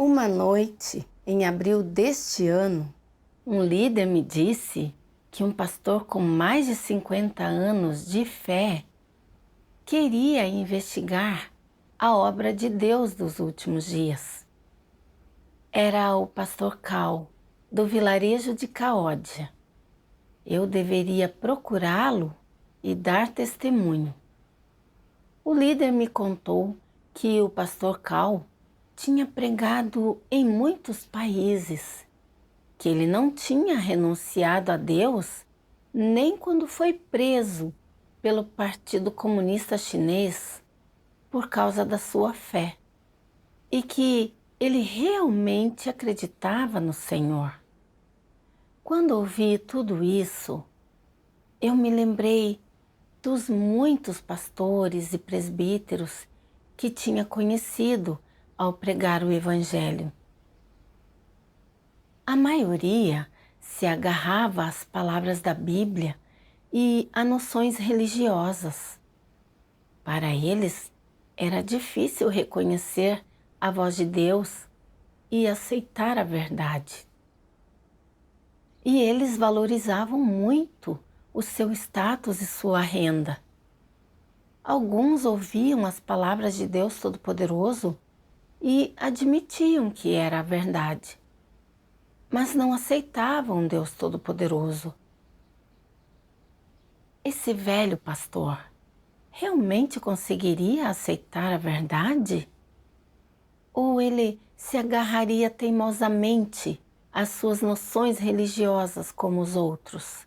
Uma noite, em abril deste ano, um líder me disse que um pastor com mais de 50 anos de fé queria investigar a obra de Deus dos últimos dias. Era o pastor Cal, do vilarejo de Caódia. Eu deveria procurá-lo e dar testemunho. O líder me contou que o pastor Cal tinha pregado em muitos países, que ele não tinha renunciado a Deus nem quando foi preso pelo Partido Comunista Chinês por causa da sua fé, e que ele realmente acreditava no Senhor. Quando ouvi tudo isso, eu me lembrei dos muitos pastores e presbíteros que tinha conhecido ao pregar o Evangelho. A maioria se agarrava às palavras da Bíblia e a noções religiosas. Para eles, era difícil reconhecer a voz de Deus e aceitar a verdade. E eles valorizavam muito o seu status e sua renda. Alguns ouviam as palavras de Deus Todo-Poderoso e admitiam que era a verdade, mas não aceitavam Deus Todo-Poderoso. Esse velho pastor realmente conseguiria aceitar a verdade? Ou ele se agarraria teimosamente às suas noções religiosas como os outros?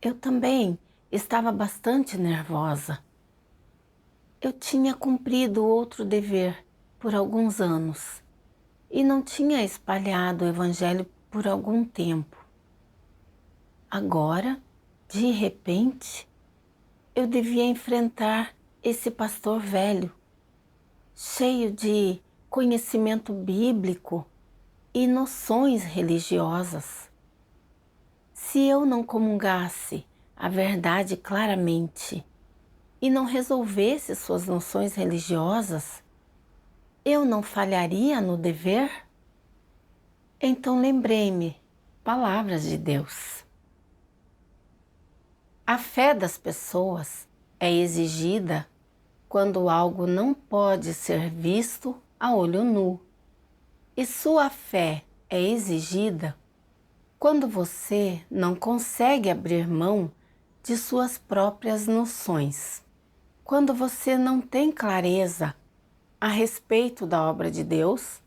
Eu também estava bastante nervosa. Eu tinha cumprido outro dever por alguns anos e não tinha espalhado o Evangelho por algum tempo. Agora, de repente, eu devia enfrentar esse pastor velho, cheio de conhecimento bíblico e noções religiosas. Se eu não comungasse a verdade claramente e não resolvesse suas noções religiosas, eu não falharia no dever? Então lembrei-me, palavras de Deus. A fé das pessoas é exigida quando algo não pode ser visto a olho nu. E sua fé é exigida quando você não consegue abrir mão de suas próprias noções. Quando você não tem clareza a respeito da obra de Deus,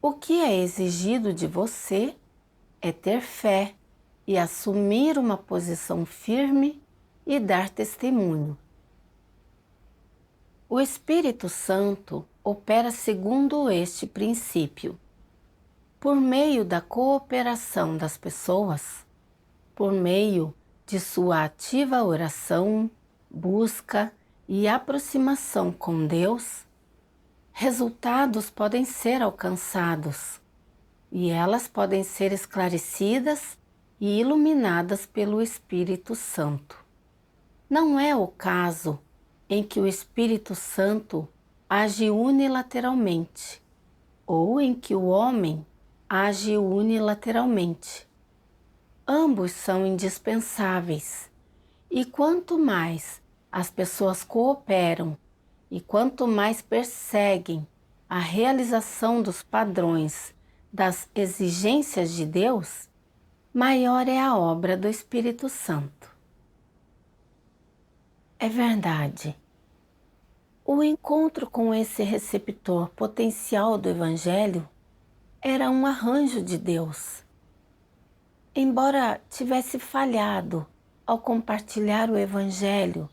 o que é exigido de você é ter fé e assumir uma posição firme e dar testemunho. O Espírito Santo opera segundo este princípio, por meio da cooperação das pessoas, por meio de sua ativa oração, busca e aproximação com Deus. Resultados podem ser alcançados e elas podem ser esclarecidas e iluminadas pelo Espírito Santo. Não é o caso em que o Espírito Santo age unilateralmente ou em que o homem age unilateralmente. Ambos são indispensáveis e quanto mais as pessoas cooperam e quanto mais perseguem a realização dos padrões das exigências de Deus, maior é a obra do Espírito Santo. É verdade. O encontro com esse receptor potencial do Evangelho era um arranjo de Deus. Embora tivesse falhado ao compartilhar o Evangelho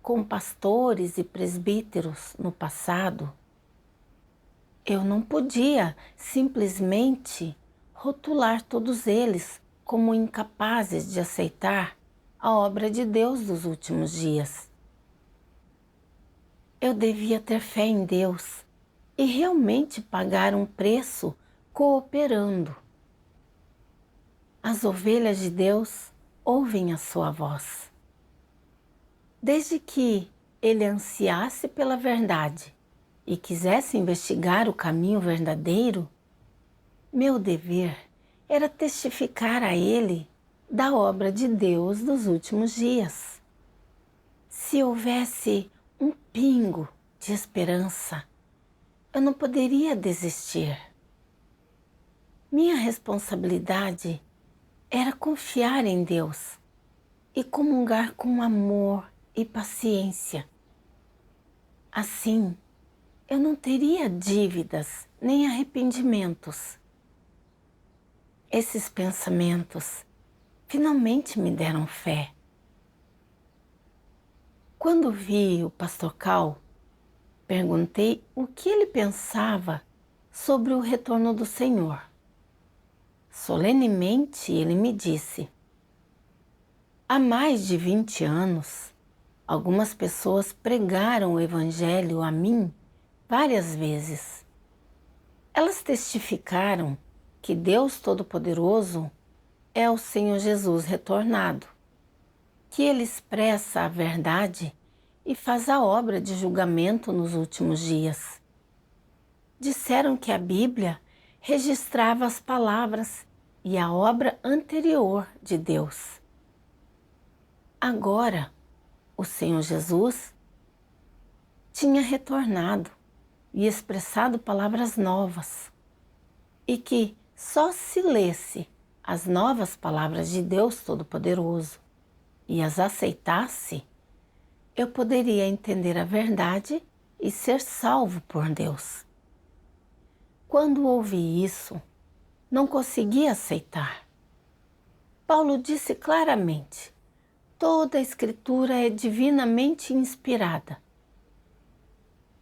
com pastores e presbíteros no passado, eu não podia simplesmente rotular todos eles como incapazes de aceitar a obra de Deus dos últimos dias. Eu devia ter fé em Deus e realmente pagar um preço cooperando. As ovelhas de Deus ouvem a sua voz. Desde que ele ansiasse pela verdade e quisesse investigar o caminho verdadeiro, meu dever era testificar a ele da obra de Deus dos últimos dias. Se houvesse um pingo de esperança, eu não poderia desistir. Minha responsabilidade era confiar em Deus e comungar com amor e paciência. Assim, eu não teria dívidas nem arrependimentos. Esses pensamentos finalmente me deram fé. Quando vi o pastor Cal, perguntei o que ele pensava sobre o retorno do Senhor. Solenemente ele me disse: há mais de 20 anos, algumas pessoas pregaram o Evangelho a mim várias vezes. Elas testificaram que Deus Todo-Poderoso é o Senhor Jesus retornado, que Ele expressa a verdade e faz a obra de julgamento nos últimos dias. Disseram que a Bíblia registrava as palavras e a obra anterior de Deus. Agora, o Senhor Jesus tinha retornado e expressado palavras novas, e que só se lesse as novas palavras de Deus Todo-Poderoso e as aceitasse, eu poderia entender a verdade e ser salvo por Deus. Quando ouvi isso, não consegui aceitar. Paulo disse claramente: toda a Escritura é divinamente inspirada.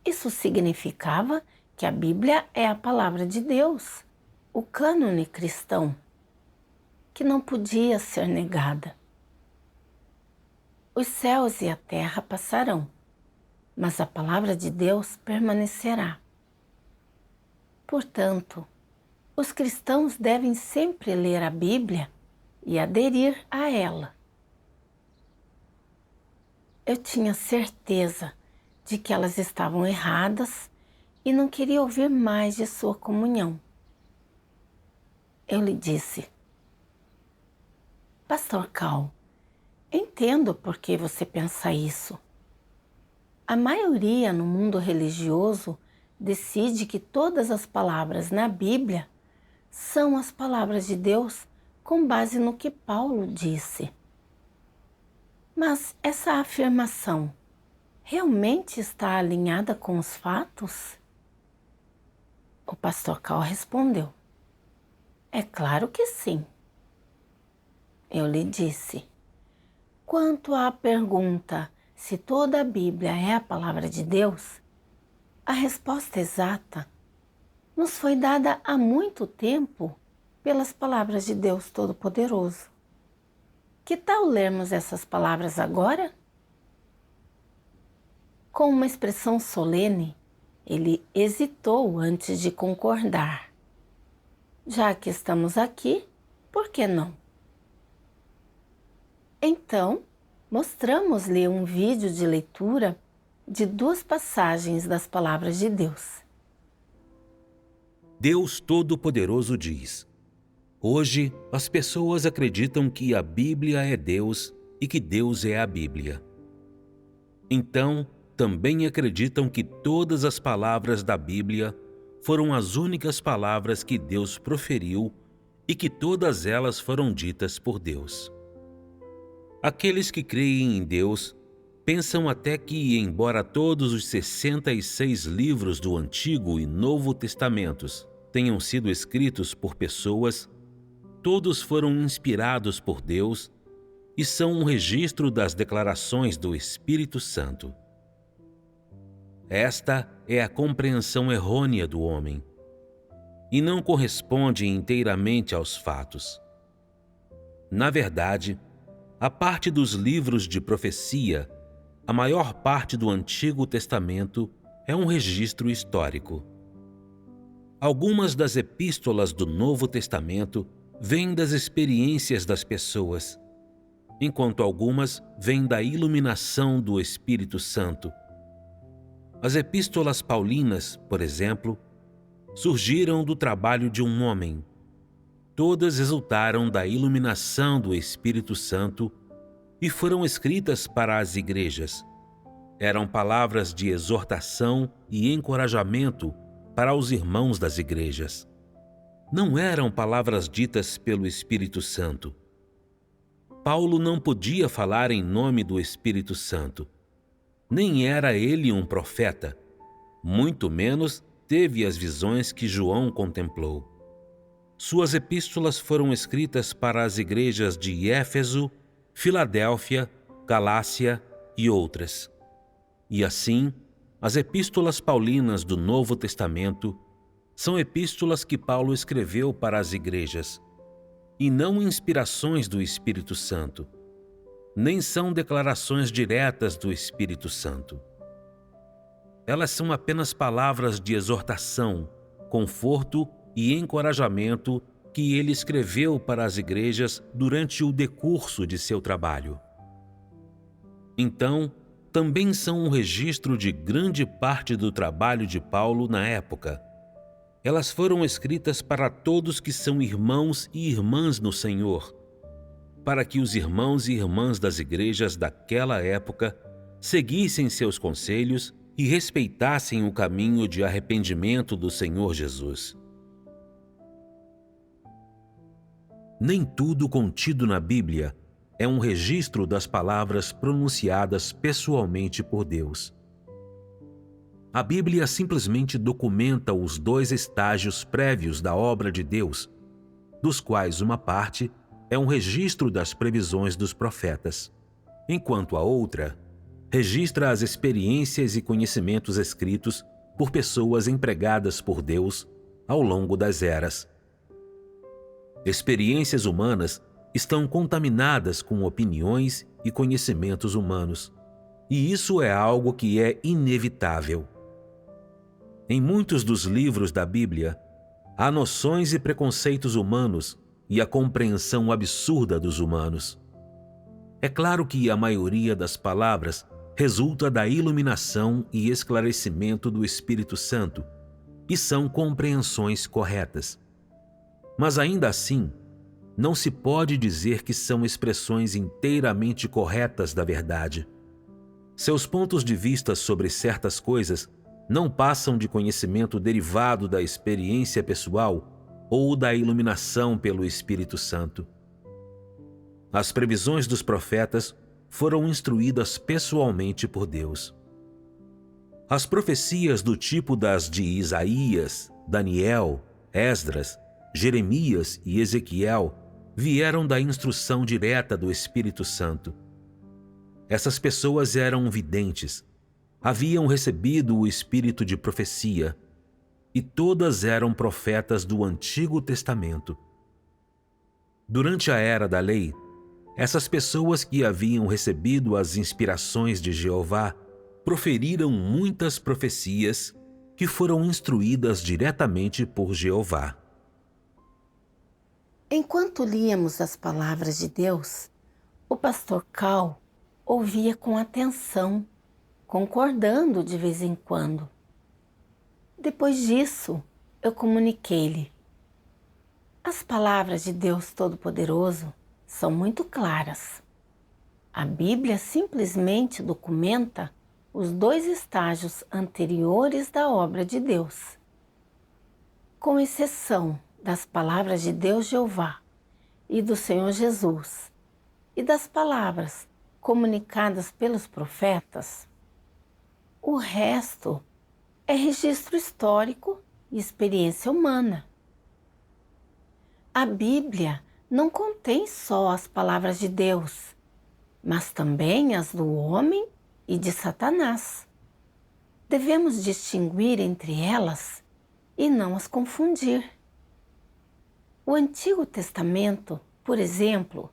Isso significava que a Bíblia é a palavra de Deus, o cânone cristão, que não podia ser negada. Os céus e a terra passarão, mas a palavra de Deus permanecerá. Portanto, os cristãos devem sempre ler a Bíblia e aderir a ela. Eu tinha certeza de que elas estavam erradas e não queria ouvir mais de sua comunhão. Eu lhe disse: Pastor Cal, entendo por que você pensa isso. A maioria no mundo religioso decide que todas as palavras na Bíblia são as palavras de Deus com base no que Paulo disse. Mas essa afirmação realmente está alinhada com os fatos? O pastor Cal respondeu: é claro que sim. Eu lhe disse: quanto à pergunta se toda a Bíblia é a palavra de Deus, a resposta exata nos foi dada há muito tempo pelas palavras de Deus Todo-Poderoso. Que tal lermos essas palavras agora? Com uma expressão solene, ele hesitou antes de concordar. Já que estamos aqui, por que não? Então, mostramos-lhe um vídeo de leitura de 2 passagens das palavras de Deus. Deus Todo-Poderoso diz: hoje as pessoas acreditam que a Bíblia é Deus e que Deus é a Bíblia. Então, também acreditam que todas as palavras da Bíblia foram as únicas palavras que Deus proferiu e que todas elas foram ditas por Deus. Aqueles que creem em Deus pensam até que, embora todos os 66 livros do Antigo e Novo Testamentos tenham sido escritos por pessoas, todos foram inspirados por Deus e são um registro das declarações do Espírito Santo. Esta é a compreensão errônea do homem e não corresponde inteiramente aos fatos. Na verdade, a parte dos livros de profecia, a maior parte do Antigo Testamento é um registro histórico. Algumas das epístolas do Novo Testamento vêm das experiências das pessoas, enquanto algumas vêm da iluminação do Espírito Santo. As epístolas paulinas, por exemplo, surgiram do trabalho de um homem. Todas resultaram da iluminação do Espírito Santo e foram escritas para as igrejas. Eram palavras de exortação e encorajamento para os irmãos das igrejas. Não eram palavras ditas pelo Espírito Santo. Paulo não podia falar em nome do Espírito Santo. Nem era ele um profeta, muito menos teve as visões que João contemplou. Suas epístolas foram escritas para as igrejas de Éfeso, Filadélfia, Galácia e outras. E assim, as epístolas paulinas do Novo Testamento são epístolas que Paulo escreveu para as igrejas, e não inspirações do Espírito Santo, nem são declarações diretas do Espírito Santo. Elas são apenas palavras de exortação, conforto e encorajamento que ele escreveu para as igrejas durante o decurso de seu trabalho. Então, também são um registro de grande parte do trabalho de Paulo na época. Elas foram escritas para todos que são irmãos e irmãs no Senhor, para que os irmãos e irmãs das igrejas daquela época seguissem seus conselhos e respeitassem o caminho de arrependimento do Senhor Jesus. Nem tudo contido na Bíblia é um registro das palavras pronunciadas pessoalmente por Deus. A Bíblia simplesmente documenta os dois estágios prévios da obra de Deus, dos quais uma parte é um registro das previsões dos profetas, enquanto a outra registra as experiências e conhecimentos escritos por pessoas empregadas por Deus ao longo das eras. Experiências humanas estão contaminadas com opiniões e conhecimentos humanos, e isso é algo que é inevitável. Em muitos dos livros da Bíblia, há noções e preconceitos humanos e a compreensão absurda dos humanos. É claro que a maioria das palavras resulta da iluminação e esclarecimento do Espírito Santo e são compreensões corretas. Mas ainda assim, não se pode dizer que são expressões inteiramente corretas da verdade. Seus pontos de vista sobre certas coisas não passam de conhecimento derivado da experiência pessoal ou da iluminação pelo Espírito Santo. As previsões dos profetas foram instruídas pessoalmente por Deus. As profecias do tipo das de Isaías, Daniel, Esdras, Jeremias e Ezequiel vieram da instrução direta do Espírito Santo. Essas pessoas eram videntes, haviam recebido o espírito de profecia, e todas eram profetas do Antigo Testamento. Durante a era da lei, essas pessoas que haviam recebido as inspirações de Jeová proferiram muitas profecias que foram instruídas diretamente por Jeová. Enquanto líamos as palavras de Deus, o pastor Cal ouvia com atenção, concordando de vez em quando. Depois disso, eu comuniquei-lhe: as palavras de Deus Todo-Poderoso são muito claras. A Bíblia simplesmente documenta os dois estágios anteriores da obra de Deus. Com exceção das palavras de Deus Jeová e do Senhor Jesus e das palavras comunicadas pelos profetas, o resto é registro histórico e experiência humana. A Bíblia não contém só as palavras de Deus, mas também as do homem e de Satanás. Devemos distinguir entre elas e não as confundir. O Antigo Testamento, por exemplo,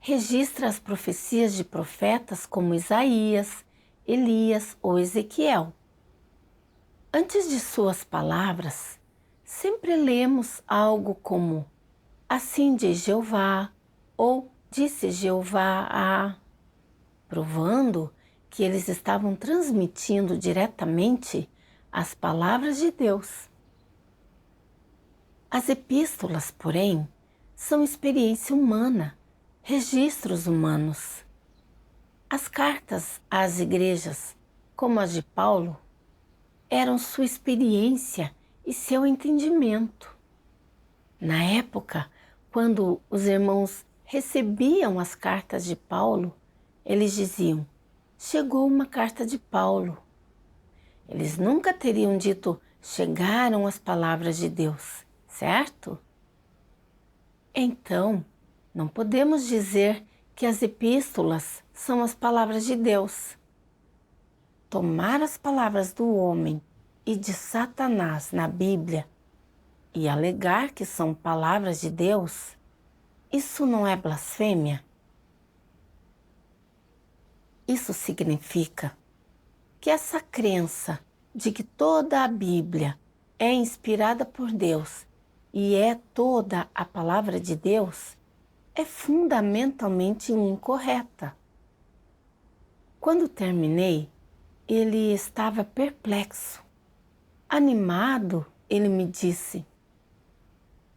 registra as profecias de profetas como Isaías, Elias ou Ezequiel. Antes de suas palavras, sempre lemos algo como "Assim diz Jeová" ou "Disse Jeová a", provando que eles estavam transmitindo diretamente as palavras de Deus. As epístolas, porém, são experiência humana, registros humanos. As cartas às igrejas, como as de Paulo, eram sua experiência e seu entendimento. Na época, quando os irmãos recebiam as cartas de Paulo, eles diziam: chegou uma carta de Paulo. Eles nunca teriam dito: chegaram as palavras de Deus, certo? Então, não podemos dizer que as epístolas são as palavras de Deus. Tomar as palavras do homem e de Satanás na Bíblia e alegar que são palavras de Deus, isso não é blasfêmia? Isso significa que essa crença de que toda a Bíblia é inspirada por Deus e é toda a palavra de Deus é fundamentalmente incorreta. Quando terminei, ele estava perplexo. Animado, ele me disse: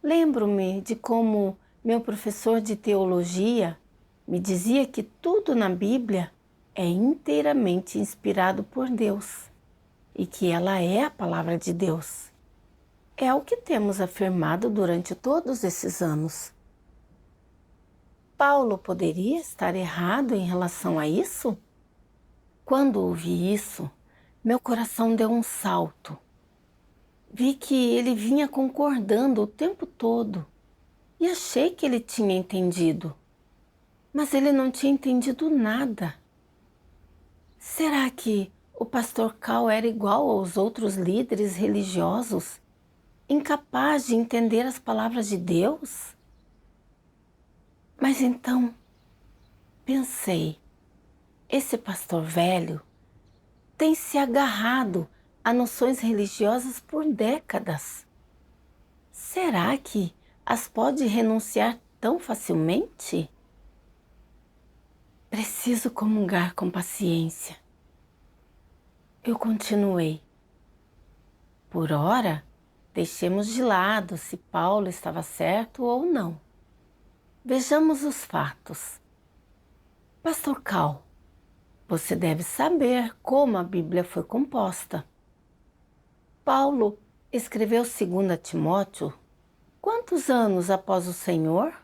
lembro-me de como meu professor de teologia me dizia que tudo na Bíblia é inteiramente inspirado por Deus e que ela é a palavra de Deus. É o que temos afirmado durante todos esses anos. Paulo poderia estar errado em relação a isso? Quando ouvi isso, meu coração deu um salto. Vi que ele vinha concordando o tempo todo e achei que ele tinha entendido, mas ele não tinha entendido nada. Será que o pastor Cal era igual aos outros líderes religiosos, incapaz de entender as palavras de Deus? Mas então, pensei, esse pastor velho tem se agarrado a noções religiosas por décadas. Será que as pode renunciar tão facilmente? Preciso comungar com paciência. Eu continuei. Por ora, deixemos de lado se Paulo estava certo ou não. Vejamos os fatos. Pastor Cal, você deve saber como a Bíblia foi composta. Paulo escreveu 2 Timóteo quantos anos após o Senhor?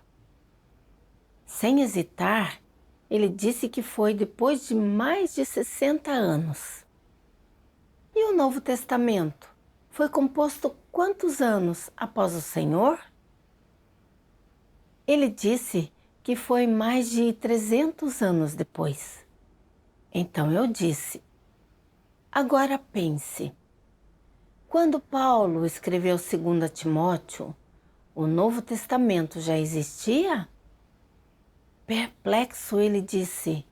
Sem hesitar, ele disse que foi depois de mais de 60 anos. E o Novo Testamento foi composto quantos anos após o Senhor? Ele disse que foi mais de 300 anos depois. Então eu disse: agora pense. Quando Paulo escreveu 2 Timóteo, o Novo Testamento já existia? Perplexo, ele disse: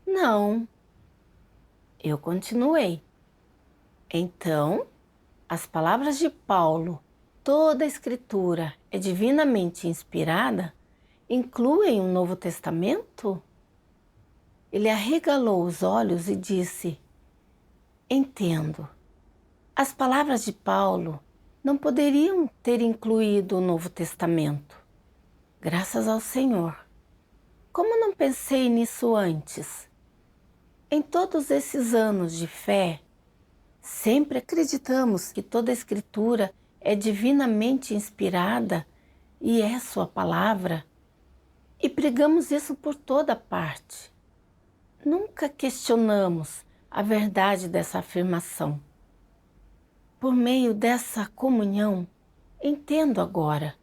não. Eu continuei. Então, as palavras de Paulo, toda a Escritura é divinamente inspirada, incluem o Novo Testamento? Ele arregalou os olhos e disse: entendo. As palavras de Paulo não poderiam ter incluído o Novo Testamento. Graças ao Senhor. Como não pensei nisso antes? Em todos esses anos de fé, sempre acreditamos que toda a Escritura é divinamente inspirada e é sua palavra, e pregamos isso por toda parte. Nunca questionamos a verdade dessa afirmação. Por meio dessa comunhão, entendo agora.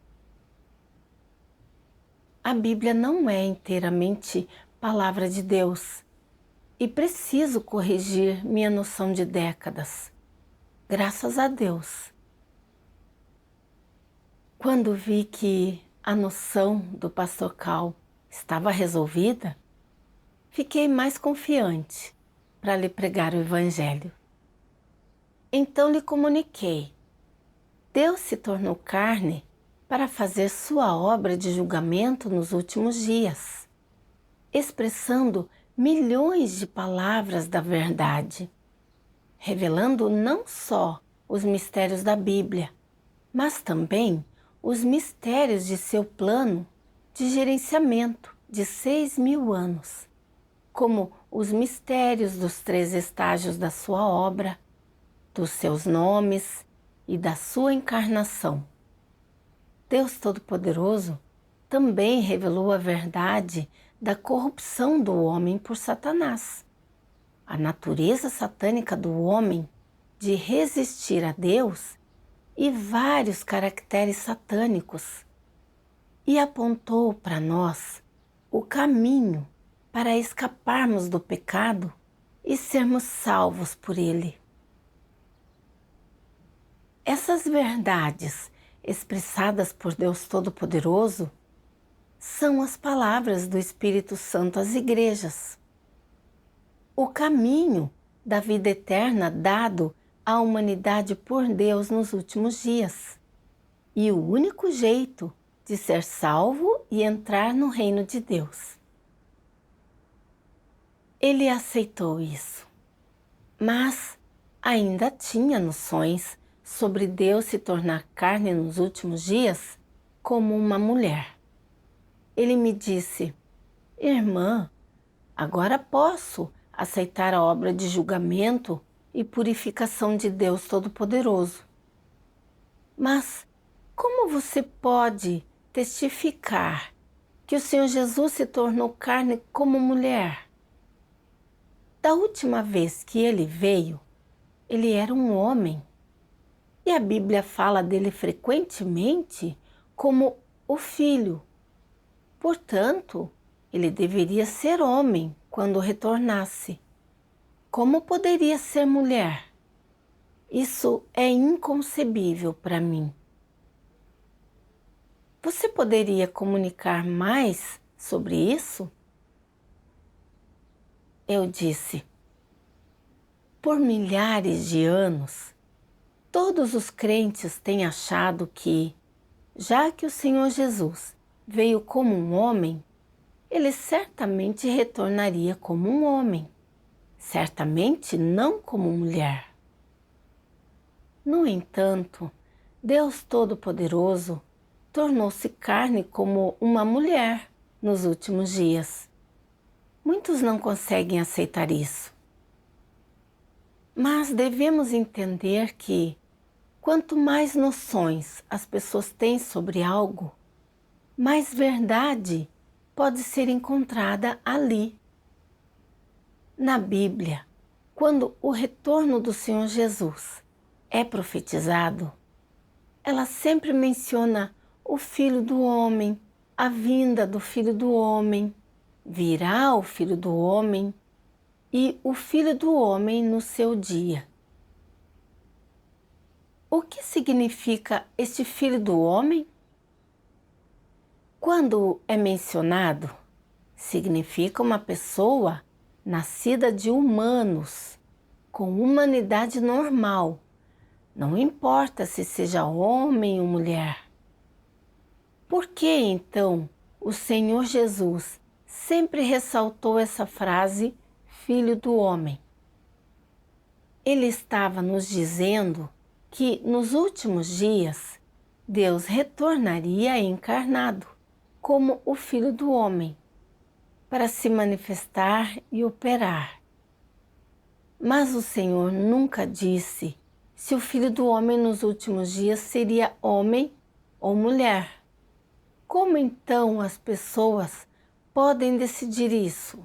A Bíblia não é inteiramente palavra de Deus e preciso corrigir minha noção de décadas. Graças a Deus. Quando vi que a noção do pastor Cal estava resolvida, fiquei mais confiante para lhe pregar o Evangelho. Então lhe comuniquei: Deus se tornou carne para fazer sua obra de julgamento nos últimos dias, expressando milhões de palavras da verdade, revelando não só os mistérios da Bíblia, mas também os mistérios de seu plano de gerenciamento de 6.000 anos, como os mistérios dos 3 estágios da sua obra, dos seus nomes e da sua encarnação. Deus Todo-Poderoso também revelou a verdade da corrupção do homem por Satanás, a natureza satânica do homem de resistir a Deus e vários caracteres satânicos, e apontou para nós o caminho para escaparmos do pecado e sermos salvos por ele. Essas verdades expressadas por Deus Todo-Poderoso são as palavras do Espírito Santo às igrejas. O caminho da vida eterna dado à humanidade por Deus nos últimos dias. E o único jeito de ser salvo e entrar no reino de Deus. Ele aceitou isso, mas ainda tinha noções sobre Deus se tornar carne nos últimos dias como uma mulher. Ele me disse: irmã, agora posso aceitar a obra de julgamento e purificação de Deus Todo-Poderoso. Mas como você pode testificar que o Senhor Jesus se tornou carne como mulher? Da última vez que ele veio, ele era um homem. E a Bíblia fala dele frequentemente como o Filho. Portanto, ele deveria ser homem quando retornasse. Como poderia ser mulher? Isso é inconcebível para mim. Você poderia comunicar mais sobre isso? Eu disse: por milhares de anos, todos os crentes têm achado que, já que o Senhor Jesus veio como um homem, ele certamente retornaria como um homem, certamente não como mulher. No entanto, Deus Todo-Poderoso tornou-se carne como uma mulher nos últimos dias. Muitos não conseguem aceitar isso. Mas devemos entender que, quanto mais noções as pessoas têm sobre algo, mais verdade pode ser encontrada ali. Na Bíblia, quando o retorno do Senhor Jesus é profetizado, ela sempre menciona o Filho do Homem, a vinda do Filho do Homem, virá o Filho do Homem e o Filho do Homem no seu dia. O que significa este Filho do Homem? Quando é mencionado, significa uma pessoa nascida de humanos, com humanidade normal, não importa se seja homem ou mulher. Por que então o Senhor Jesus sempre ressaltou essa frase, Filho do Homem? Ele estava nos dizendo que nos últimos dias Deus retornaria encarnado como o Filho do Homem para se manifestar e operar. Mas o Senhor nunca disse se o Filho do Homem nos últimos dias seria homem ou mulher. Como então as pessoas podem decidir isso?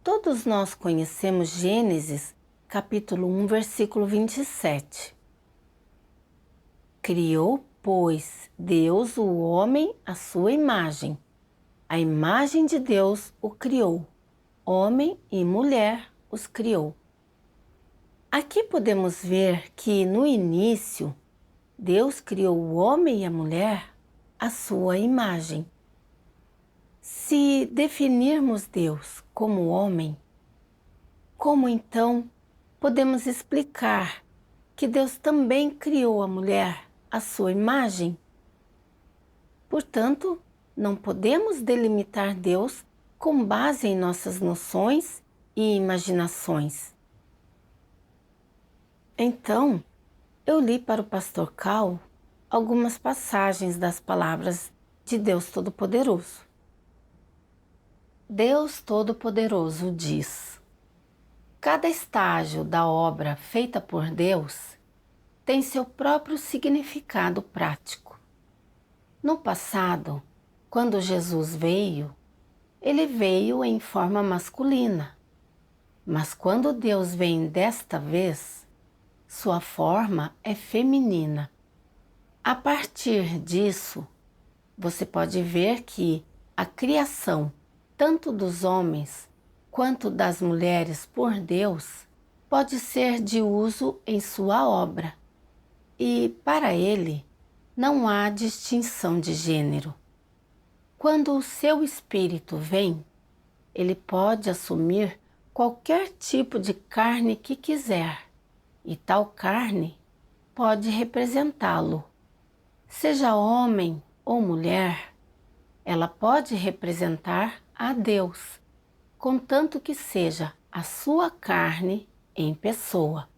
Todos nós conhecemos Gênesis, capítulo 1, versículo 27. Criou, pois, Deus o homem à sua imagem. A imagem de Deus o criou. Homem e mulher os criou. Aqui podemos ver que, no início, Deus criou o homem e a mulher à sua imagem. Se definirmos Deus como homem, como então podemos explicar que Deus também criou a mulher à sua imagem? Portanto, não podemos delimitar Deus com base em nossas noções e imaginações. Então, eu li para o pastor Cal algumas passagens das palavras de Deus Todo-Poderoso. Deus Todo-Poderoso diz: cada estágio da obra feita por Deus tem seu próprio significado prático. No passado, quando Jesus veio, ele veio em forma masculina, mas quando Deus vem desta vez, sua forma é feminina. A partir disso, você pode ver que a criação, tanto dos homens quanto das mulheres por Deus, pode ser de uso em sua obra. E, para ele, não há distinção de gênero. Quando o seu espírito vem, ele pode assumir qualquer tipo de carne que quiser, e tal carne pode representá-lo. Seja homem ou mulher, ela pode representar a Deus, contanto que seja a sua carne em pessoa.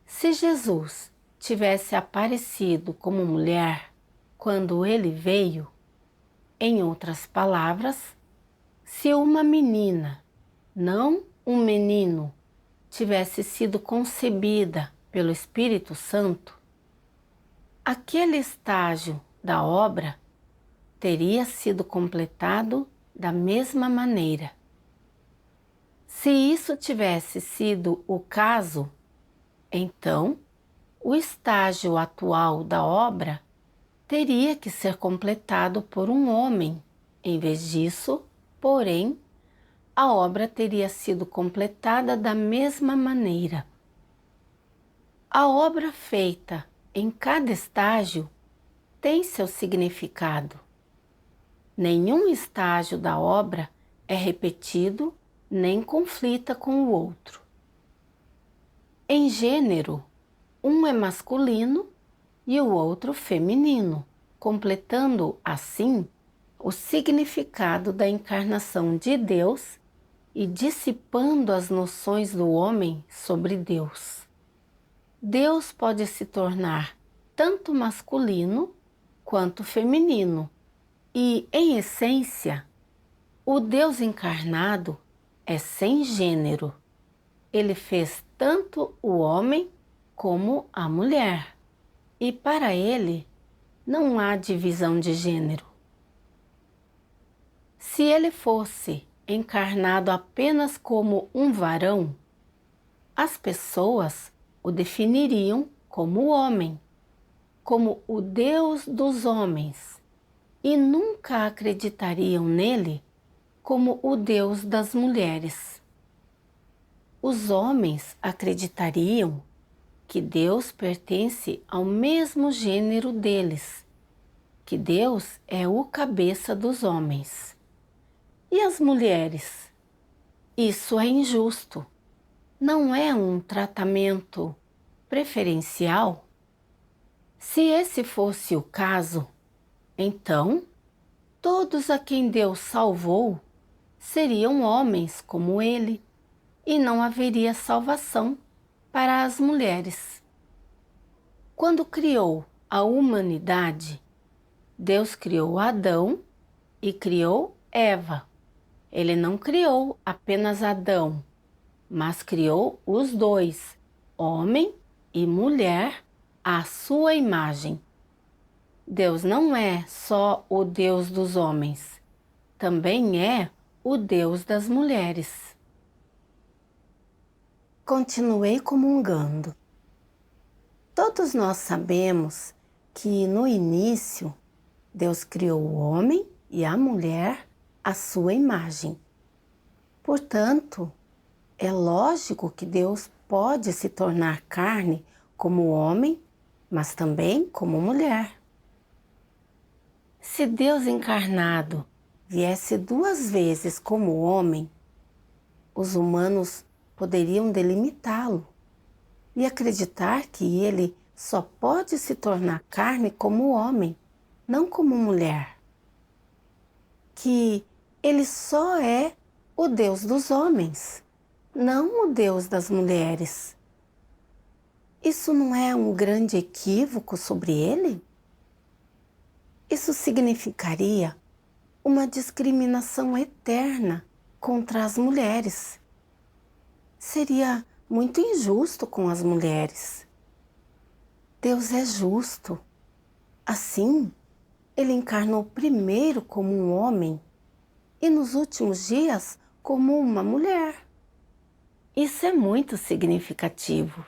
Se Jesus tivesse aparecido como mulher quando ele veio, em outras palavras, se uma menina, não um menino, tivesse sido concebida pelo Espírito Santo, aquele estágio da obra teria sido completado da mesma maneira. Se isso tivesse sido o caso, então o estágio atual da obra teria que ser completado por um homem. Em vez disso, porém, a obra teria sido completada da mesma maneira. A obra feita em cada estágio tem seu significado. Nenhum estágio da obra é repetido nem conflita com o outro. Em gênero, um é masculino e o outro feminino, completando assim o significado da encarnação de Deus e dissipando as noções do homem sobre Deus. Deus pode se tornar tanto masculino quanto feminino e, em essência, o Deus encarnado é sem gênero. Ele fez tanto o homem como a mulher. E para ele não há divisão de gênero. Se ele fosse encarnado apenas como um varão, as pessoas o definiriam como homem, como o Deus dos homens, e nunca acreditariam nele como o Deus das mulheres. Os homens acreditariam que Deus pertence ao mesmo gênero deles, que Deus é o cabeça dos homens. E as mulheres? Isso é injusto. Não é um tratamento preferencial? Se esse fosse o caso, então todos a quem Deus salvou seriam homens como ele, e não haveria salvação para as mulheres. Quando criou a humanidade, Deus criou Adão e criou Eva. Ele não criou apenas Adão, mas criou os dois, homem e mulher, à sua imagem. Deus não é só o Deus dos homens, também é o Deus das mulheres. Continuei comungando. Todos nós sabemos que no início Deus criou o homem e a mulher à sua imagem. Portanto, é lógico que Deus pode se tornar carne como homem, mas também como mulher. Se Deus encarnado viesse 2 vezes como homem, os humanos poderiam delimitá-lo e acreditar que ele só pode se tornar carne como homem, não como mulher. Que Ele só é o Deus dos homens, não o Deus das mulheres. Isso não é um grande equívoco sobre ele? Isso significaria uma discriminação eterna contra as mulheres. Seria muito injusto com as mulheres. Deus é justo. Assim, ele encarnou primeiro como um homem e nos últimos dias como uma mulher. Isso é muito significativo.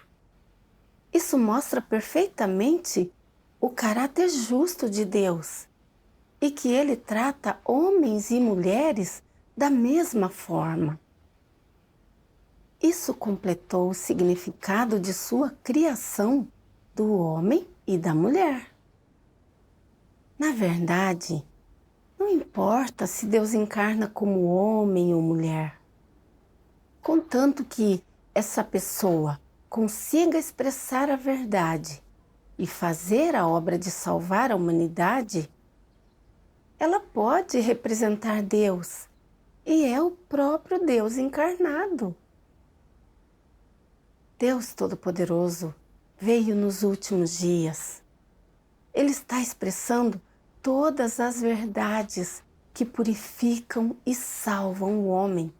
Isso mostra perfeitamente o caráter justo de Deus e que ele trata homens e mulheres da mesma forma. Isso completou o significado de sua criação do homem e da mulher. Na verdade, não importa se Deus encarna como homem ou mulher, contanto que essa pessoa consiga expressar a verdade e fazer a obra de salvar a humanidade, ela pode representar Deus e é o próprio Deus encarnado. Deus Todo-Poderoso veio nos últimos dias. Ele está expressando todas as verdades que purificam e salvam o homem,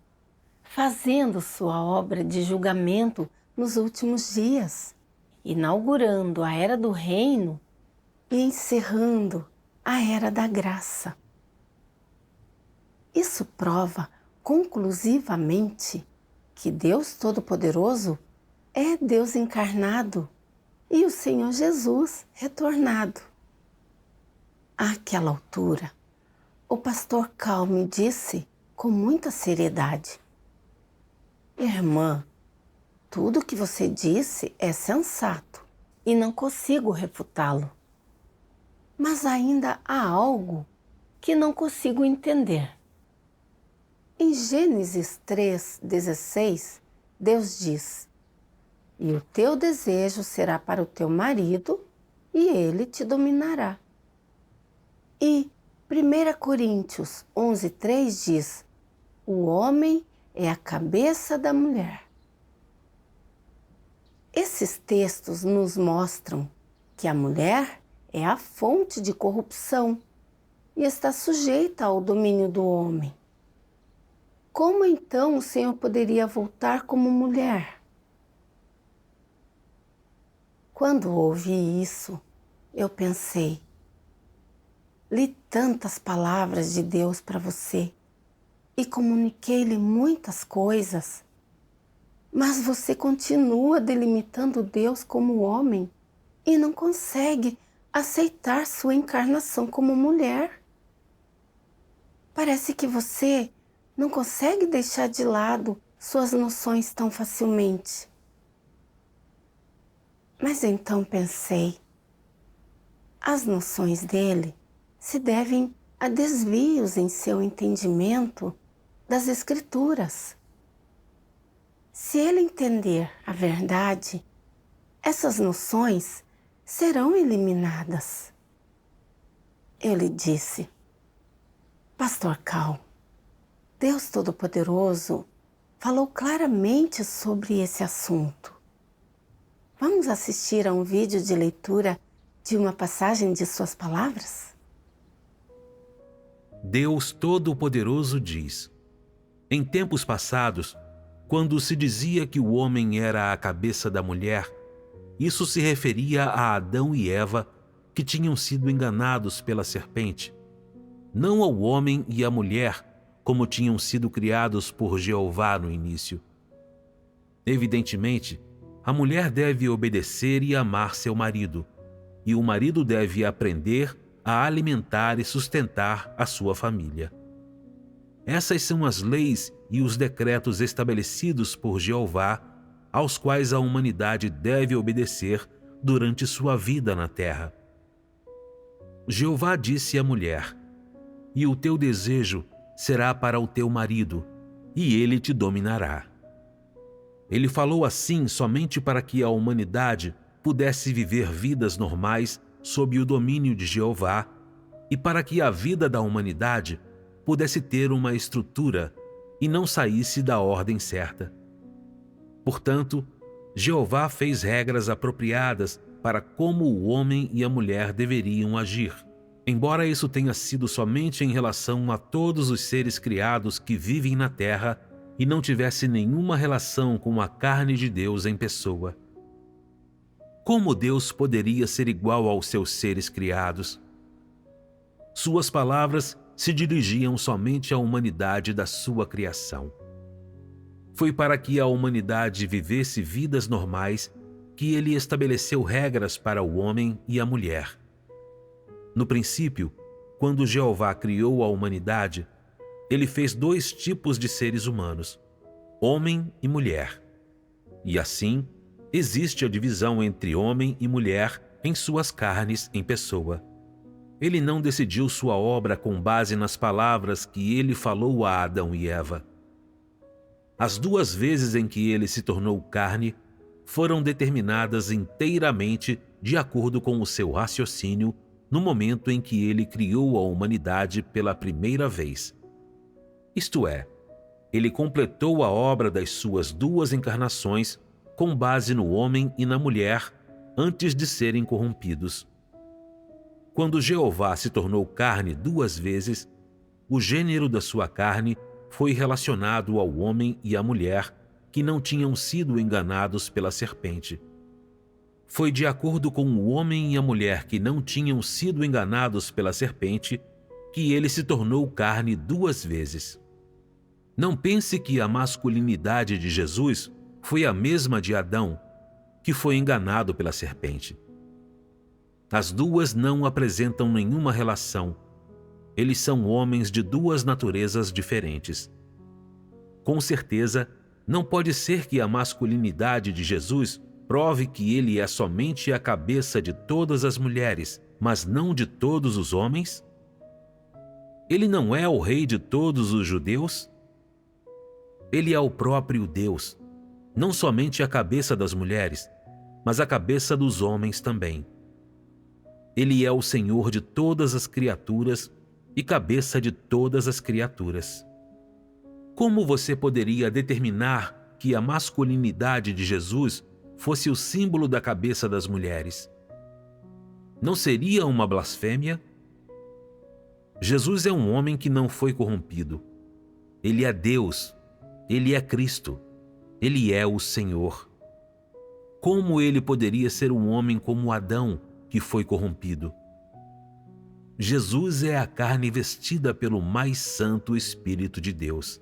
fazendo sua obra de julgamento nos últimos dias, inaugurando a Era do Reino e encerrando a Era da Graça. Isso prova conclusivamente que Deus Todo-Poderoso é Deus encarnado e o Senhor Jesus retornado. Àquela altura, o pastor Cal me disse com muita seriedade: Irmã, tudo que você disse é sensato e não consigo refutá-lo. Mas ainda há algo que não consigo entender. Em Gênesis 3:16, Deus diz: E o teu desejo será para o teu marido, e ele te dominará. E 1 Coríntios 11:3 diz: O homem é a cabeça da mulher. Esses textos nos mostram que a mulher é a fonte de corrupção e está sujeita ao domínio do homem. Como então o Senhor poderia voltar como mulher? Quando ouvi isso, eu pensei: li tantas palavras de Deus para você e comuniquei-lhe muitas coisas, mas você continua delimitando Deus como homem e não consegue aceitar sua encarnação como mulher. Parece que você não consegue deixar de lado suas noções tão facilmente. Mas então pensei, as noções dele se devem a desvios em seu entendimento das Escrituras. Se ele entender a verdade, essas noções serão eliminadas. Eu lhe disse: Pastor Cal, Deus Todo-Poderoso falou claramente sobre esse assunto. Vamos assistir a um vídeo de leitura de uma passagem de suas palavras? Deus Todo-Poderoso diz: Em tempos passados, quando se dizia que o homem era a cabeça da mulher, isso se referia a Adão e Eva, que tinham sido enganados pela serpente, não ao homem e à mulher, como tinham sido criados por Jeová no início. Evidentemente, a mulher deve obedecer e amar seu marido, e o marido deve aprender a alimentar e sustentar a sua família. Essas são as leis e os decretos estabelecidos por Jeová, aos quais a humanidade deve obedecer durante sua vida na terra. Jeová disse à mulher: E o teu desejo será para o teu marido, e ele te dominará. Ele falou assim somente para que a humanidade pudesse viver vidas normais sob o domínio de Jeová e para que a vida da humanidade pudesse ter uma estrutura e não saísse da ordem certa. Portanto, Jeová fez regras apropriadas para como o homem e a mulher deveriam agir. Embora isso tenha sido somente em relação a todos os seres criados que vivem na terra e não tivesse nenhuma relação com a carne de Deus em pessoa. Como Deus poderia ser igual aos seus seres criados? Suas palavras se dirigiam somente à humanidade da sua criação. Foi para que a humanidade vivesse vidas normais que ele estabeleceu regras para o homem e a mulher. No princípio, quando Jeová criou a humanidade, ele fez 2 tipos de seres humanos, homem e mulher. E assim, existe a divisão entre homem e mulher em suas carnes em pessoa. Ele não decidiu sua obra com base nas palavras que ele falou a Adão e Eva. As 2 vezes em que ele se tornou carne foram determinadas inteiramente de acordo com o seu raciocínio no momento em que ele criou a humanidade pela primeira vez. Isto é, ele completou a obra das suas 2 encarnações com base no homem e na mulher antes de serem corrompidos. Quando Jeová se tornou carne 2 vezes, o gênero da sua carne foi relacionado ao homem e à mulher que não tinham sido enganados pela serpente. Foi de acordo com o homem e a mulher que não tinham sido enganados pela serpente que ele se tornou carne 2 vezes. Não pense que a masculinidade de Jesus foi a mesma de Adão, que foi enganado pela serpente. As 2 não apresentam nenhuma relação. Eles são homens de 2 naturezas diferentes. Com certeza, não pode ser que a masculinidade de Jesus prove que ele é somente a cabeça de todas as mulheres, mas não de todos os homens? Ele não é o rei de todos os judeus? Ele é o próprio Deus, não somente a cabeça das mulheres, mas a cabeça dos homens também. Ele é o Senhor de todas as criaturas e cabeça de todas as criaturas. Como você poderia determinar que a masculinidade de Jesus fosse o símbolo da cabeça das mulheres? Não seria uma blasfêmia? Jesus é um homem que não foi corrompido. Ele é Deus. Ele é Cristo. Ele é o Senhor. Como ele poderia ser um homem como Adão, que foi corrompido? Jesus é a carne vestida pelo mais santo Espírito de Deus.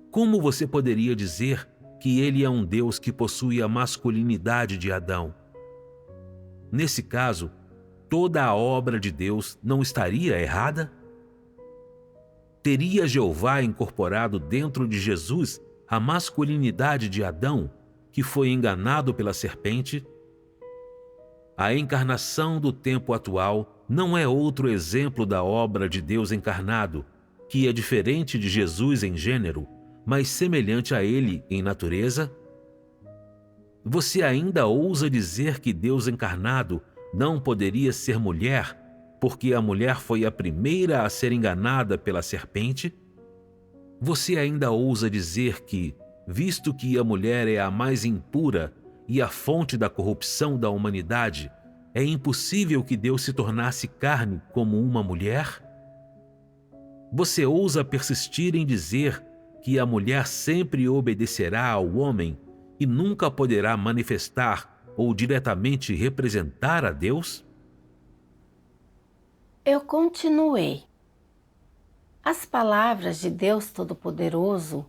Como você poderia dizer que ele é um Deus que possui a masculinidade de Adão? Nesse caso, toda a obra de Deus não estaria errada? Teria Jeová incorporado dentro de Jesus a masculinidade de Adão, que foi enganado pela serpente? A encarnação do tempo atual não é outro exemplo da obra de Deus encarnado, que é diferente de Jesus em gênero, mas semelhante a ele em natureza? Você ainda ousa dizer que Deus encarnado não poderia ser mulher, porque a mulher foi a primeira a ser enganada pela serpente? Você ainda ousa dizer que, visto que a mulher é a mais impura e a fonte da corrupção da humanidade, é impossível que Deus se tornasse carne como uma mulher? Você ousa persistir em dizer que a mulher sempre obedecerá ao homem e nunca poderá manifestar ou diretamente representar a Deus? Eu continuei. As palavras de Deus Todo-Poderoso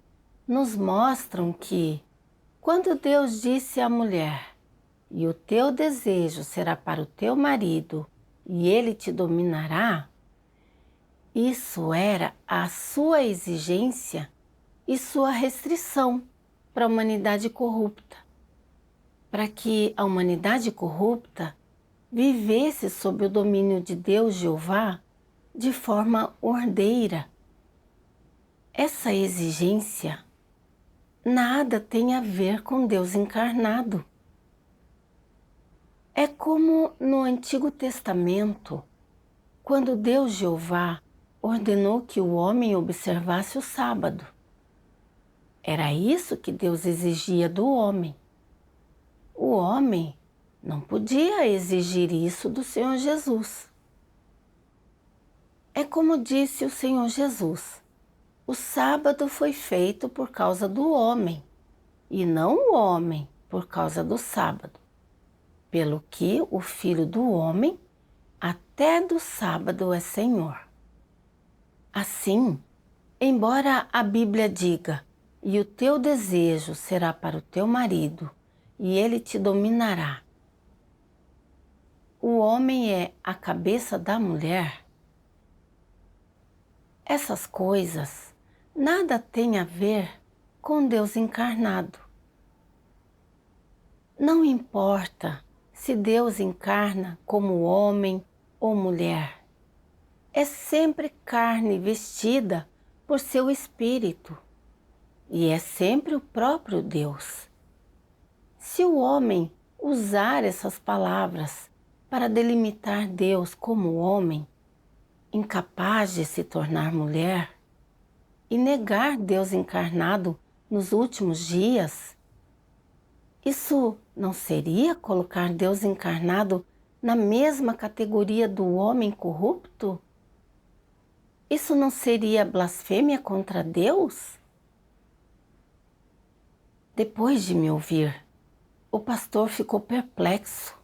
nos mostram que, quando Deus disse à mulher: "E o teu desejo será para o teu marido, e ele te dominará", isso era a sua exigência e sua restrição para a humanidade corrupta, para que a humanidade corrupta vivesse sob o domínio de Deus Jeová de forma ordeira. Essa exigência nada tem a ver com Deus encarnado. É como no Antigo Testamento, quando Deus Jeová ordenou que o homem observasse o sábado. Era isso que Deus exigia do homem. O homem não podia exigir isso do Senhor Jesus. É como disse o Senhor Jesus: o sábado foi feito por causa do homem, e não o homem por causa do sábado. Pelo que o Filho do homem até do sábado é Senhor. Assim, embora a Bíblia diga: e o teu desejo será para o teu marido, e ele te dominará. O homem é a cabeça da mulher. Essas coisas nada têm a ver com Deus encarnado. Não importa se Deus encarna como homem ou mulher. É sempre carne vestida por seu espírito. E é sempre o próprio Deus. Se o homem usar essas palavras para delimitar Deus como homem, incapaz de se tornar mulher, e negar Deus encarnado nos últimos dias, isso não seria colocar Deus encarnado na mesma categoria do homem corrupto? Isso não seria blasfêmia contra Deus? Depois de me ouvir, o pastor ficou perplexo.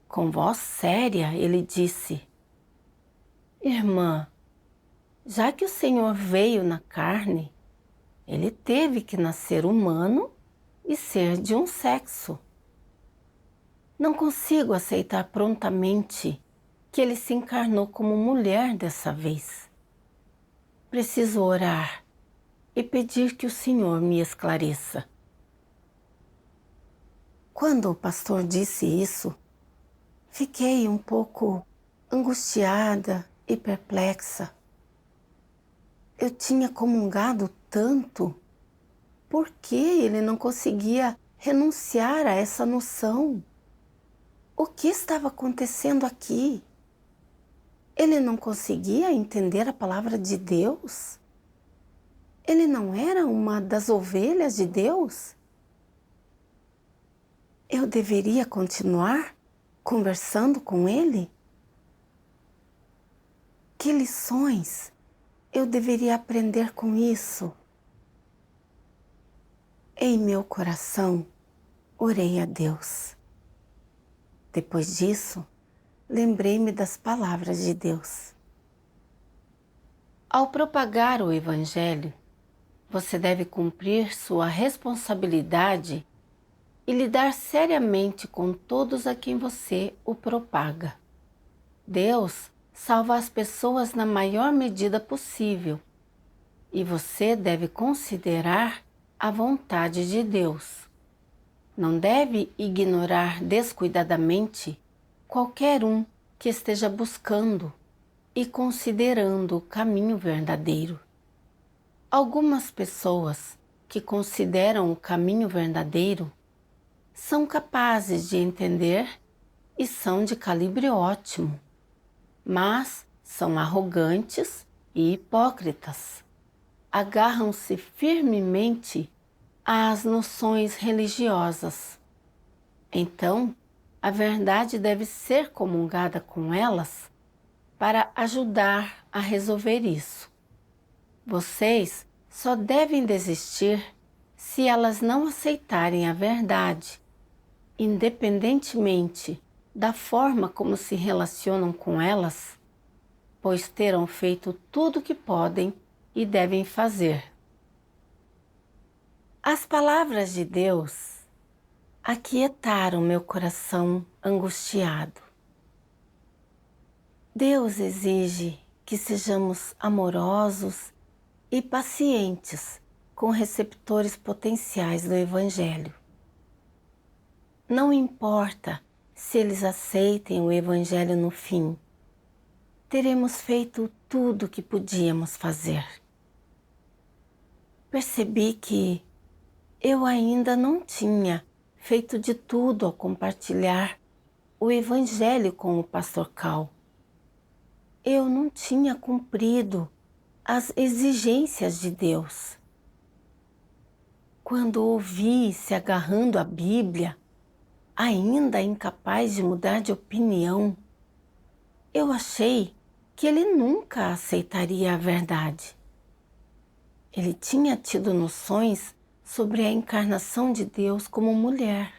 Com voz séria, ele disse: Irmã, já que o Senhor veio na carne, ele teve que nascer humano e ser de um sexo. Não consigo aceitar prontamente que ele se encarnou como mulher dessa vez. Preciso orar e pedir que o Senhor me esclareça. Quando o pastor disse isso, fiquei um pouco angustiada e perplexa. Eu tinha comungado tanto, por que ele não conseguia renunciar a essa noção? O que estava acontecendo aqui? Ele não conseguia entender a palavra de Deus? Ele não era uma das ovelhas de Deus? Eu deveria continuar conversando com ele? Que lições eu deveria aprender com isso? Em meu coração, orei a Deus. Depois disso, lembrei-me das palavras de Deus. Ao propagar o Evangelho, você deve cumprir sua responsabilidade e lidar seriamente com todos a quem você o propaga. Deus salva as pessoas na maior medida possível e você deve considerar a vontade de Deus. Não deve ignorar descuidadamente qualquer um que esteja buscando e considerando o caminho verdadeiro. Algumas pessoas que consideram o caminho verdadeiro são capazes de entender e são de calibre ótimo, mas são arrogantes e hipócritas. Agarram-se firmemente às noções religiosas. Então, a verdade deve ser comungada com elas para ajudar a resolver isso. Vocês só devem desistir se elas não aceitarem a verdade, independentemente da forma como se relacionam com elas, pois terão feito tudo o que podem e devem fazer. As palavras de Deus aquietaram meu coração angustiado. Deus exige que sejamos amorosos e pacientes com receptores potenciais do Evangelho. Não importa se eles aceitem o Evangelho no fim, teremos feito tudo o que podíamos fazer. Percebi que eu ainda não tinha feito de tudo ao compartilhar o Evangelho com o pastor Cal. eu não tinha cumprido as exigências de Deus. Quando ouvi se agarrando à Bíblia, ainda incapaz de mudar de opinião, eu achei que ele nunca aceitaria a verdade. Ele tinha tido noções sobre a encarnação de Deus como mulher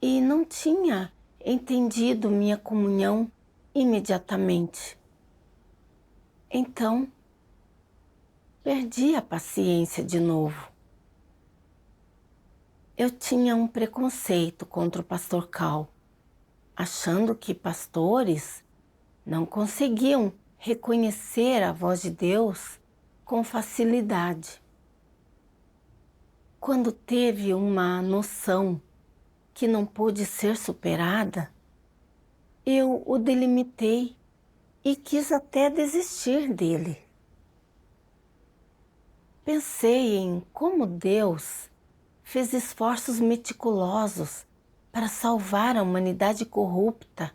e não tinha entendido minha comunhão imediatamente. Então, perdi a paciência de novo. Eu tinha um preconceito contra o pastor Cal, achando que pastores não conseguiam reconhecer a voz de Deus com facilidade. Quando teve uma noção que não pôde ser superada, eu o delimitei e quis até desistir dele. Pensei em como Deus fez esforços meticulosos para salvar a humanidade corrupta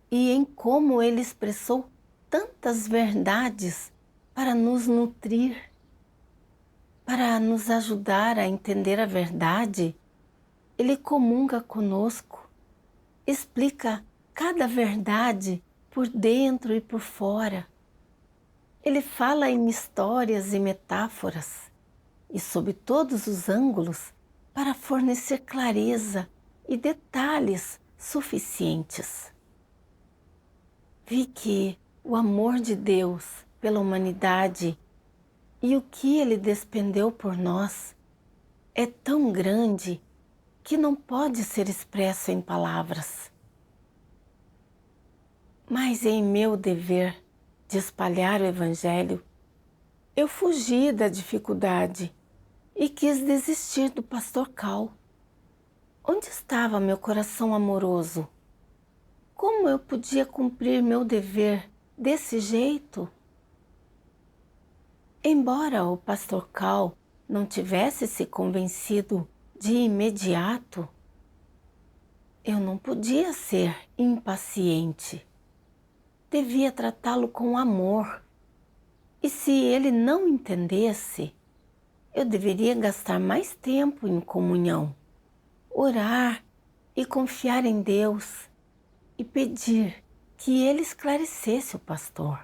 e em como ele expressou tantas verdades para nos nutrir, para nos ajudar a entender a verdade. Ele comunga conosco, explica cada verdade por dentro e por fora. Ele fala em histórias e metáforas e sob todos os ângulos para fornecer clareza e detalhes suficientes. Vi que o amor de Deus pela humanidade e o que Ele despendeu por nós é tão grande que não pode ser expresso em palavras. Mas em meu dever de espalhar o Evangelho, eu fugi da dificuldade e quis desistir do pastor Cal. Onde estava meu coração amoroso? Como eu podia cumprir meu dever desse jeito? Embora o pastor Cal não tivesse se convencido de imediato, eu não podia ser impaciente. Devia tratá-lo com amor. E se ele não entendesse, eu deveria gastar mais tempo em comunhão, orar e confiar em Deus e pedir que ele esclarecesse o pastor.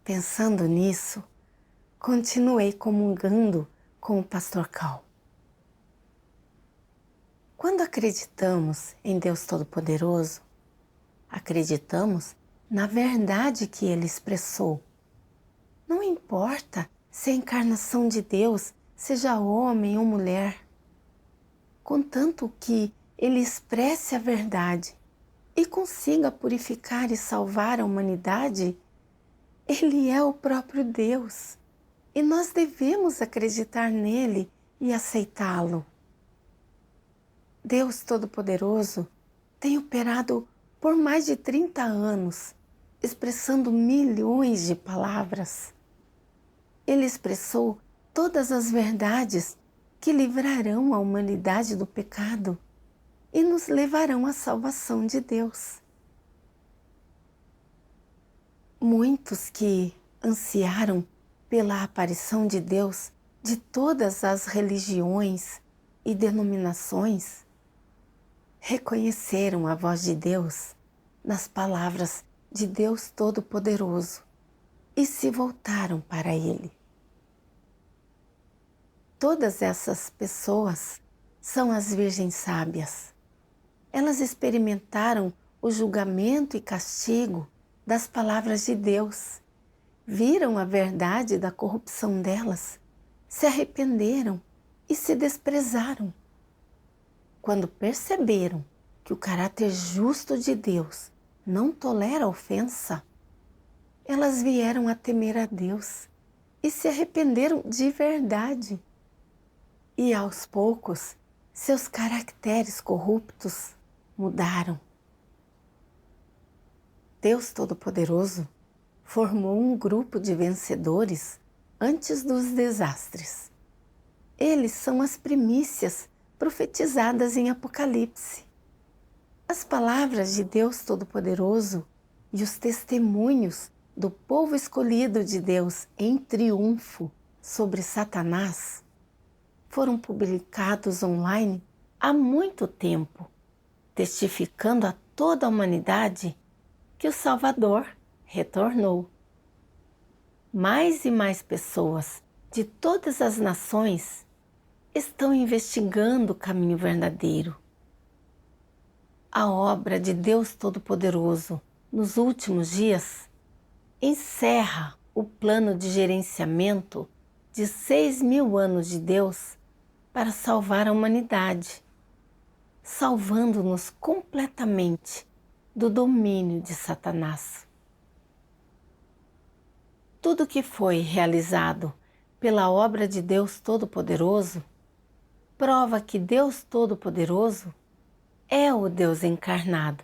Pensando nisso, continuei comungando com o pastor Cal. Quando acreditamos em Deus Todo-Poderoso, acreditamos na verdade que ele expressou. Não importa se a encarnação de Deus seja homem ou mulher, contanto que ele expresse a verdade e consiga purificar e salvar a humanidade, ele é o próprio Deus e nós devemos acreditar nele e aceitá-lo. Deus Todo-Poderoso tem operado por mais de 30 anos, expressando milhões de palavras. Ele expressou todas as verdades que livrarão a humanidade do pecado e nos levarão à salvação de Deus. Muitos que ansiaram pela aparição de Deus de todas as religiões e denominações reconheceram a voz de Deus nas palavras de Deus Todo-Poderoso e se voltaram para Ele. Todas essas pessoas são as virgens sábias. Elas experimentaram o julgamento e castigo das palavras de Deus, viram a verdade da corrupção delas, se arrependeram e se desprezaram. Quando perceberam que o caráter justo de Deus não tolera ofensa, elas vieram a temer a Deus e se arrependeram de verdade. E aos poucos, seus caracteres corruptos mudaram. Deus Todo-Poderoso formou um grupo de vencedores antes dos desastres. Eles são as primícias profetizadas em Apocalipse. As palavras de Deus Todo-Poderoso e os testemunhos do povo escolhido de Deus em triunfo sobre Satanás foram publicados online há muito tempo, testificando a toda a humanidade que o Salvador retornou. Mais e mais pessoas de todas as nações estão investigando o caminho verdadeiro. A obra de Deus Todo-Poderoso nos últimos dias encerra o plano de gerenciamento de 6.000 anos de Deus para salvar a humanidade, salvando-nos completamente do domínio de Satanás. Tudo que foi realizado pela obra de Deus Todo-Poderoso prova que Deus Todo-Poderoso é o Deus encarnado,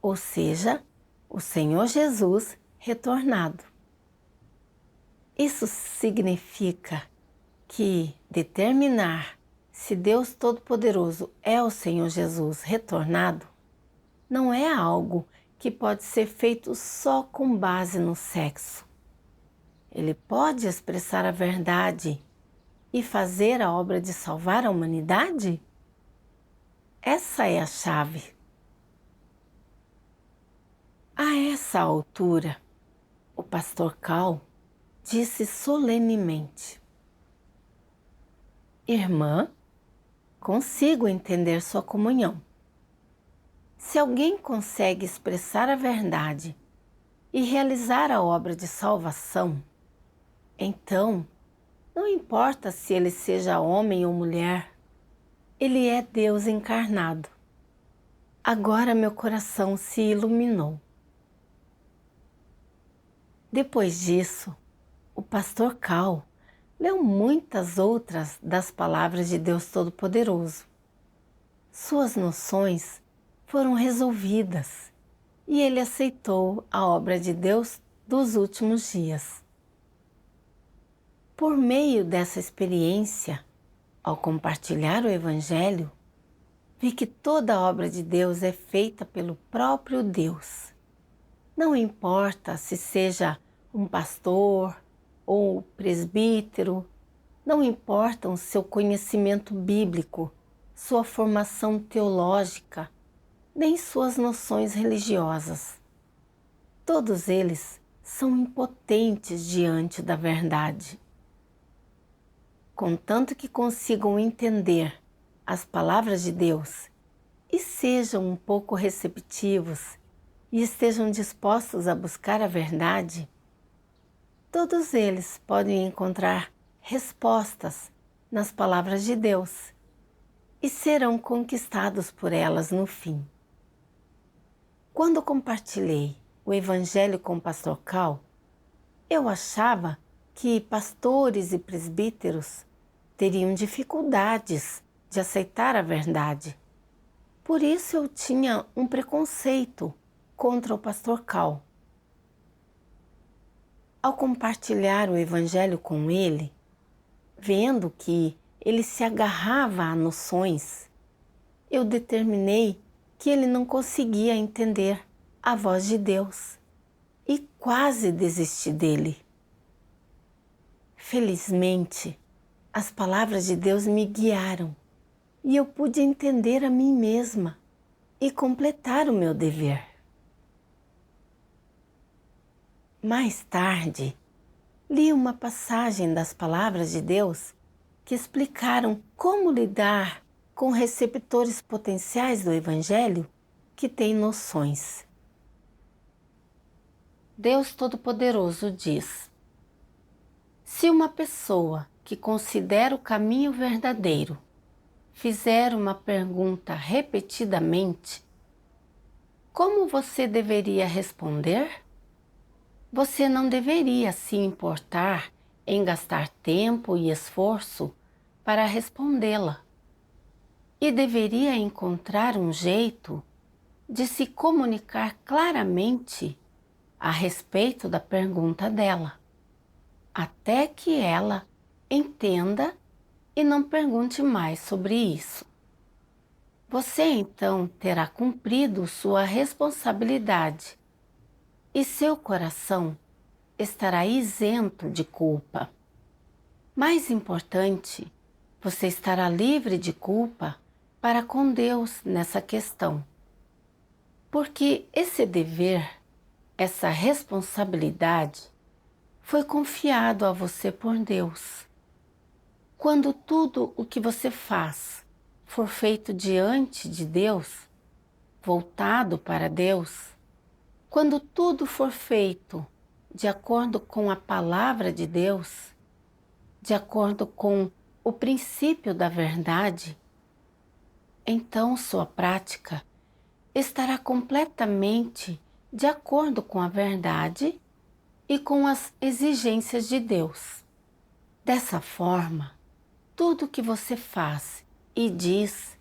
ou seja, o Senhor Jesus retornado. Isso significa que determinar se Deus Todo-Poderoso é o Senhor Jesus retornado não é algo que pode ser feito só com base no sexo. Ele pode expressar a verdade e fazer a obra de salvar a humanidade? Essa é a chave. A essa altura, o pastor Cal disse solenemente: Irmã, consigo entender sua comunhão. Se alguém consegue expressar a verdade e realizar a obra de salvação, então, não importa se ele seja homem ou mulher, ele é Deus encarnado. Agora meu coração se iluminou. Depois disso, o pastor Cal leu muitas outras das palavras de Deus Todo-Poderoso. Suas noções foram resolvidas e ele aceitou a obra de Deus dos últimos dias. Por meio dessa experiência, ao compartilhar o Evangelho, vi que toda a obra de Deus é feita pelo próprio Deus. Não importa se seja um pastor ou presbítero, não importa o seu conhecimento bíblico, sua formação teológica, nem suas noções religiosas. Todos eles são impotentes diante da verdade. Contanto que consigam entender as palavras de Deus e sejam um pouco receptivos e estejam dispostos a buscar a verdade, todos eles podem encontrar respostas nas palavras de Deus e serão conquistados por elas no fim. Quando compartilhei o Evangelho com o pastor Cal, eu achava que pastores e presbíteros teriam dificuldades de aceitar a verdade. Por isso eu tinha um preconceito contra o pastor Cal. Ao compartilhar o Evangelho com ele, vendo que ele se agarrava a noções, eu determinei que ele não conseguia entender a voz de Deus e quase desisti dele. Felizmente, as palavras de Deus me guiaram e eu pude entender a mim mesma e completar o meu dever. Mais tarde, li uma passagem das palavras de Deus que explicaram como lidar com receptores potenciais do Evangelho que têm noções. Deus Todo-Poderoso diz: se uma pessoa que considera o caminho verdadeiro fizer uma pergunta repetidamente, como você deveria responder? Você não deveria se importar em gastar tempo e esforço para respondê-la e deveria encontrar um jeito de se comunicar claramente a respeito da pergunta dela, até que ela entenda e não pergunte mais sobre isso. Você então terá cumprido sua responsabilidade e seu coração estará isento de culpa. Mais importante, você estará livre de culpa para com Deus nessa questão. Porque esse dever, essa responsabilidade, foi confiado a você por Deus. Quando tudo o que você faz for feito diante de Deus, voltado para Deus, quando tudo for feito de acordo com a palavra de Deus, de acordo com o princípio da verdade, então sua prática estará completamente de acordo com a verdade e com as exigências de Deus. Dessa forma, tudo que você faz e diz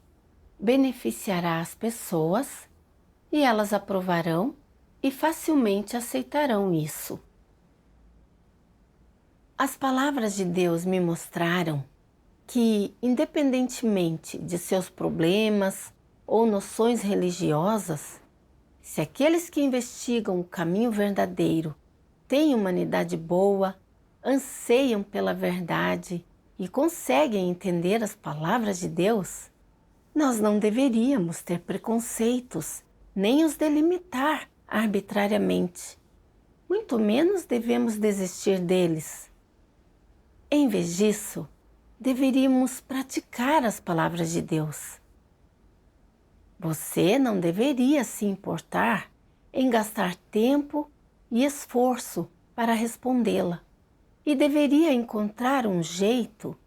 beneficiará as pessoas e elas aprovarão e facilmente aceitarão isso. As palavras de Deus me mostraram que, independentemente de seus problemas ou noções religiosas, se aqueles que investigam o caminho verdadeiro têm humanidade boa, anseiam pela verdade e conseguem entender as palavras de Deus, nós não deveríamos ter preconceitos, nem os delimitar arbitrariamente. Muito menos devemos desistir deles. Em vez disso, deveríamos praticar as palavras de Deus. Você não deveria se importar em gastar tempo e esforço para respondê-la e deveria encontrar um jeito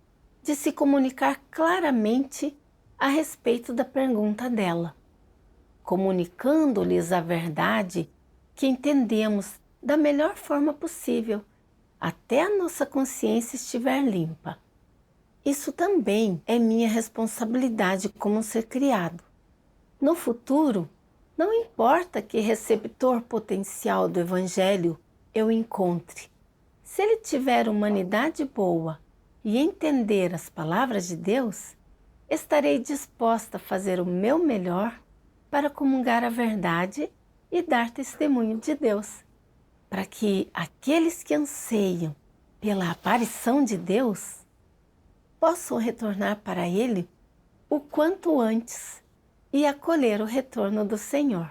de se comunicar claramente a respeito da pergunta dela, comunicando-lhes a verdade que entendemos da melhor forma possível, até a nossa consciência estiver limpa. Isso também é minha responsabilidade como ser criado. No futuro, não importa que receptor potencial do Evangelho eu encontre. Se ele tiver humanidade boa e entender as palavras de Deus, estarei disposta a fazer o meu melhor para comungar a verdade e dar testemunho de Deus, para que aqueles que anseiam pela aparição de Deus possam retornar para Ele o quanto antes e acolher o retorno do Senhor.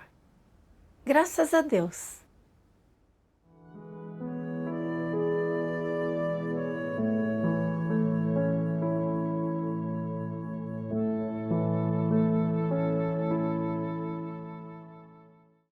Graças a Deus!